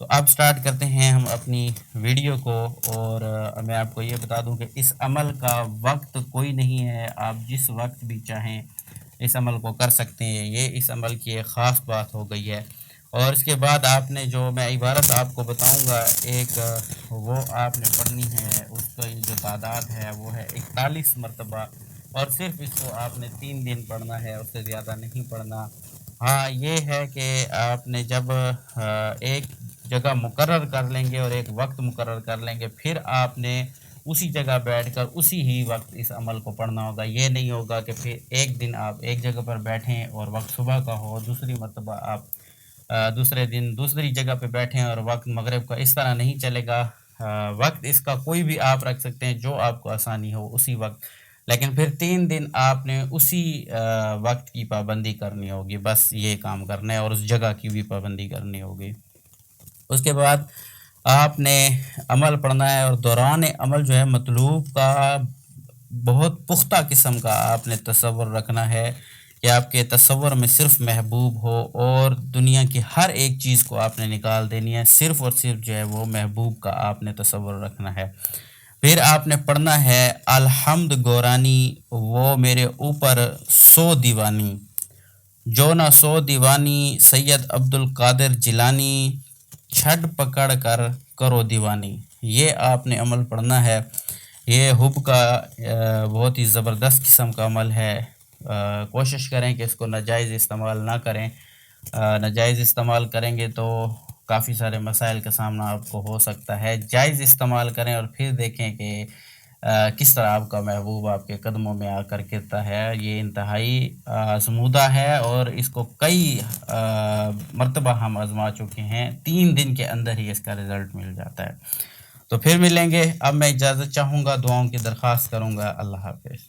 تو اب سٹارٹ کرتے ہیں ہم اپنی ویڈیو کو، اور میں آپ کو یہ بتا دوں کہ اس عمل کا وقت کوئی نہیں ہے، آپ جس وقت بھی چاہیں اس عمل کو کر سکتے ہیں، یہ اس عمل کی ایک خاص بات ہو گئی ہے۔ اور اس کے بعد آپ نے جو میں عبارت آپ کو بتاؤں گا ایک، وہ آپ نے پڑھنی ہے، اس کی جو تعداد ہے وہ ہے 41 مرتبہ، اور صرف اس کو آپ نے 3 دن پڑھنا ہے، اس سے زیادہ نہیں پڑھنا۔ ہاں یہ ہے کہ آپ نے جب ایک جگہ مقرر کر لیں گے اور ایک وقت مقرر کر لیں گے، پھر آپ نے اسی جگہ بیٹھ کر اسی ہی وقت اس عمل کو پڑھنا ہوگا۔ یہ نہیں ہوگا کہ پھر ایک دن آپ ایک جگہ پر بیٹھیں اور وقت صبح کا ہو، دوسری مرتبہ آپ دوسرے دن دوسری جگہ پہ بیٹھیں اور وقت مغرب کا، اس طرح نہیں چلے گا۔ وقت اس کا کوئی بھی آپ رکھ سکتے ہیں جو آپ کو آسانی ہو اسی وقت، لیکن پھر 3 دن آپ نے اسی وقت کی پابندی کرنی ہوگی، بس یہ کام کرنا ہے، اور اس جگہ کی بھی پابندی کرنی ہوگی۔ اس کے بعد آپ نے عمل پڑھنا ہے، اور دوران عمل جو ہے مطلوب کا بہت پختہ قسم کا آپ نے تصور رکھنا ہے، کہ آپ کے تصور میں صرف محبوب ہو، اور دنیا کی ہر ایک چیز کو آپ نے نکال دینی ہے، صرف اور صرف جو ہے وہ محبوب کا آپ نے تصور رکھنا ہے۔ پھر آپ نے پڑھنا ہے الحمد گورانی وہ میرے اوپر 100 دیوانی، جو نہ 100 دیوانی سید عبد القادر جیلانی، چھڑ پکڑ کر کرو دیوانی۔ یہ آپ نے عمل پڑھنا ہے۔ یہ حب کا بہت ہی زبردست قسم کا عمل ہے۔ کوشش کریں کہ اس کو ناجائز استعمال نہ کریں، ناجائز استعمال کریں گے تو کافی سارے مسائل کا سامنا آپ کو ہو سکتا ہے۔ جائز استعمال کریں اور پھر دیکھیں کہ کس طرح آپ کا محبوب آپ کے قدموں میں آ کر گرتا ہے۔ یہ انتہائی آزمودہ ہے، اور اس کو کئی مرتبہ ہم آزما چکے ہیں، 3 دن کے اندر ہی اس کا رزلٹ مل جاتا ہے۔ تو پھر ملیں گے، اب میں اجازت چاہوں گا، دعاؤں کی درخواست کروں گا۔ اللہ حافظ۔